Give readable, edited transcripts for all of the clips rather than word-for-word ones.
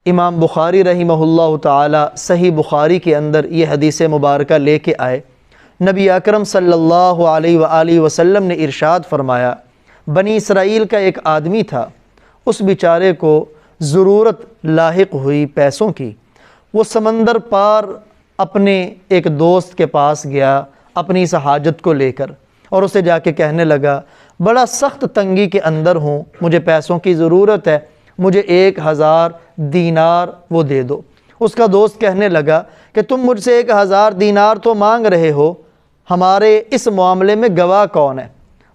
امام بخاری رحمہ اللہ تعالی صحیح بخاری کے اندر یہ حدیث مبارکہ لے کے آئے۔ نبی اکرم صلی اللہ علیہ وآلہ وسلم نے ارشاد فرمایا، بنی اسرائیل کا ایک آدمی تھا، اس بیچارے کو ضرورت لاحق ہوئی پیسوں کی۔ وہ سمندر پار اپنے ایک دوست کے پاس گیا اپنی اس حاجت کو لے کر، اور اسے جا کے کہنے لگا، بڑا سخت تنگی کے اندر ہوں، مجھے پیسوں کی ضرورت ہے، مجھے 1000 دینار وہ دے دو۔ اس کا دوست کہنے لگا کہ تم مجھ سے 1000 دینار تو مانگ رہے ہو، ہمارے اس معاملے میں گواہ کون ہے؟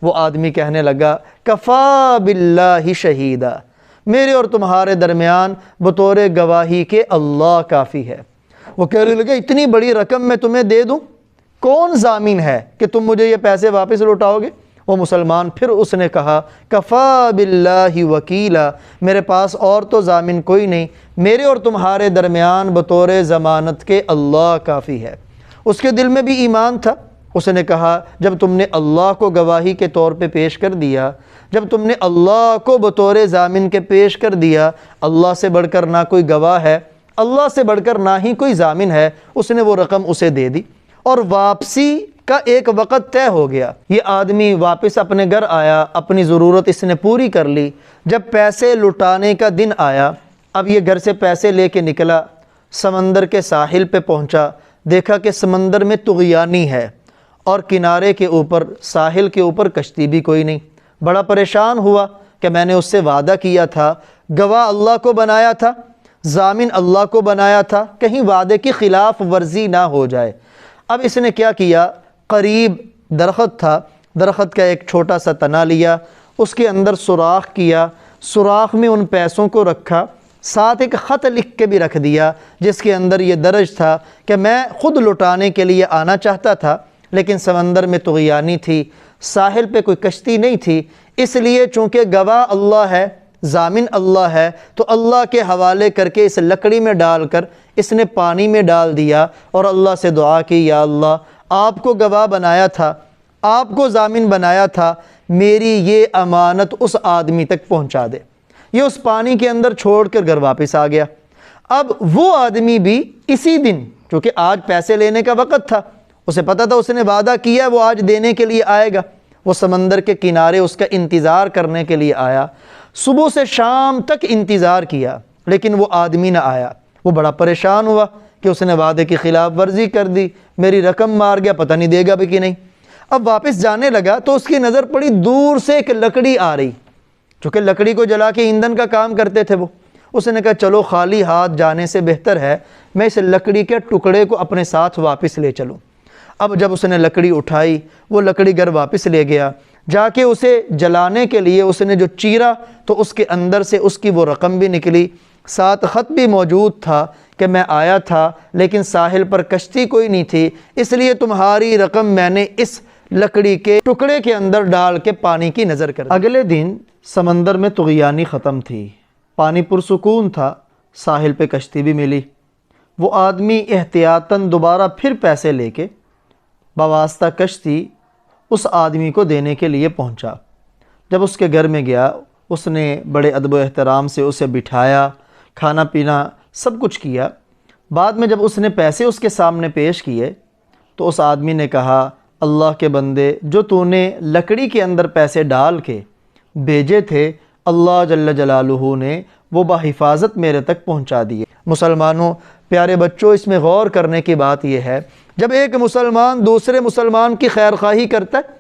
وہ آدمی کہنے لگا، کفا باللہ شہیدا، میرے اور تمہارے درمیان بطور گواہی کے اللہ کافی ہے۔ وہ کہنے لگا، اتنی بڑی رقم میں تمہیں دے دوں، کون ضامن ہے کہ تم مجھے یہ پیسے واپس لوٹاؤ گے؟ وہ مسلمان پھر اس نے کہا، کفا باللہ وکیلا، میرے پاس اور تو ضامن کوئی نہیں، میرے اور تمہارے درمیان بطور ضمانت کے اللہ کافی ہے۔ اس کے دل میں بھی ایمان تھا۔ اس نے کہا، جب تم نے اللہ کو گواہی کے طور پہ پیش کر دیا، جب تم نے اللہ کو بطور ضامن کے پیش کر دیا، اللہ سے بڑھ کر نہ کوئی گواہ ہے، اللہ سے بڑھ کر نہ ہی کوئی ضامن ہے، اس نے وہ رقم اسے دے دی، اور واپسی کا ایک وقت طے ہو گیا۔ یہ آدمی واپس اپنے گھر آیا، اپنی ضرورت اس نے پوری کر لی۔ جب پیسے لٹانے کا دن آیا، اب یہ گھر سے پیسے لے کے نکلا، سمندر کے ساحل پہ پہنچا، دیکھا کہ سمندر میں طغیانی ہے اور کنارے کے اوپر، ساحل کے اوپر کشتی بھی کوئی نہیں۔ بڑا پریشان ہوا کہ میں نے اس سے وعدہ کیا تھا، گواہ اللہ کو بنایا تھا، ضامن اللہ کو بنایا تھا، کہیں وعدے کی خلاف ورزی نہ ہو جائے۔ اب اس نے کیا کیا، قریب درخت تھا، درخت کا ایک چھوٹا سا تنا لیا، اس کے اندر سوراخ کیا، سوراخ میں ان پیسوں کو رکھا، ساتھ ایک خط لکھ کے بھی رکھ دیا جس کے اندر یہ درج تھا کہ میں خود لٹانے کے لیے آنا چاہتا تھا، لیکن سمندر میں طغیانی تھی، ساحل پہ کوئی کشتی نہیں تھی، اس لیے چونکہ گواہ اللہ ہے، ضامن اللہ ہے، تو اللہ کے حوالے کر کے اس لکڑی میں ڈال کر اس نے پانی میں ڈال دیا، اور اللہ سے دعا کی، یا اللہ، آپ کو گواہ بنایا تھا، آپ کو ضامن بنایا تھا، میری یہ امانت اس آدمی تک پہنچا دے۔ یہ اس پانی کے اندر چھوڑ کر گھر واپس آ گیا۔ اب وہ آدمی بھی اسی دن، چونکہ آج پیسے لینے کا وقت تھا، اسے پتہ تھا اس نے وعدہ کیا وہ آج دینے کے لیے آئے گا، وہ سمندر کے کنارے اس کا انتظار کرنے کے لیے آیا، صبح سے شام تک انتظار کیا، لیکن وہ آدمی نہ آیا۔ وہ بڑا پریشان ہوا کہ اس نے وعدے کی خلاف ورزی کر دی، میری رقم مار گیا، پتہ نہیں دے گا بھی کہ نہیں۔ اب واپس جانے لگا تو اس کی نظر پڑی، دور سے ایک لکڑی آ رہی، چونکہ لکڑی کو جلا کے ایندھن کا کام کرتے تھے وہ۔ اس نے کہا، چلو خالی ہاتھ جانے سے بہتر ہے میں اس لکڑی کے ٹکڑے کو اپنے ساتھ واپس لے چلوں۔ اب جب اس نے لکڑی اٹھائی، وہ لکڑی گھر واپس لے گیا، جا کے اسے جلانے کے لیے اس نے جو چیرا تو اس کے اندر سے اس کی وہ رقم بھی نکلی، ساتھ خط بھی موجود تھا کہ میں آیا تھا لیکن ساحل پر کشتی کوئی نہیں تھی، اس لیے تمہاری رقم میں نے اس لکڑی کے ٹکڑے کے اندر ڈال کے پانی کی نظر کر دی۔ اگلے دن سمندر میں طغیانی ختم تھی، پانی پرسکون تھا، ساحل پہ کشتی بھی ملی۔ وہ آدمی احتیاطاً دوبارہ پھر پیسے لے کے بواسطہ کشتی اس آدمی کو دینے کے لیے پہنچا۔ جب اس کے گھر میں گیا، اس نے بڑے ادب و احترام سے اسے بٹھایا، کھانا پینا سب کچھ کیا۔ بعد میں جب اس نے پیسے اس کے سامنے پیش کیے تو اس آدمی نے کہا، اللہ کے بندے، جو تو نے لکڑی کے اندر پیسے ڈال کے بھیجے تھے، اللہ جل جلالہ نے وہ بحفاظت میرے تک پہنچا دیے۔ مسلمانوں، پیارے بچوں، اس میں غور کرنے کی بات یہ ہے، جب ایک مسلمان دوسرے مسلمان کی خیر خواہی کرتا ہے،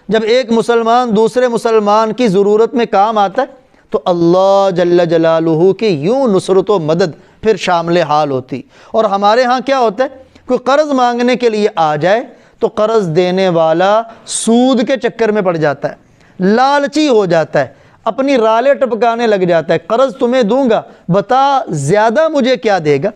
جب ایک مسلمان دوسرے مسلمان کی ضرورت میں کام آتا ہے، تو اللہ جل جلالہ کی یوں نصرت و مدد پھر شامل حال ہوتی۔ اور ہمارے ہاں کیا ہوتا ہے، کوئی قرض مانگنے کے لیے آ جائے تو قرض دینے والا سود کے چکر میں پڑ جاتا ہے، لالچی ہو جاتا ہے، اپنی رالے ٹپکانے لگ جاتا ہے، قرض تمہیں دوں گا، بتا زیادہ مجھے کیا دے گا۔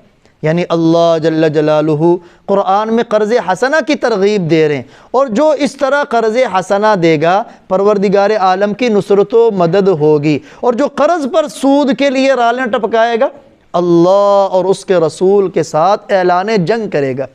یعنی اللہ جل جلالہ قرآن میں قرض حسنہ کی ترغیب دے رہے ہیں، اور جو اس طرح قرض حسنہ دے گا پروردگار عالم کی نصرت و مدد ہوگی، اور جو قرض پر سود کے لیے رالیں ٹپکائے گا، اللہ اور اس کے رسول کے ساتھ اعلان جنگ کرے گا۔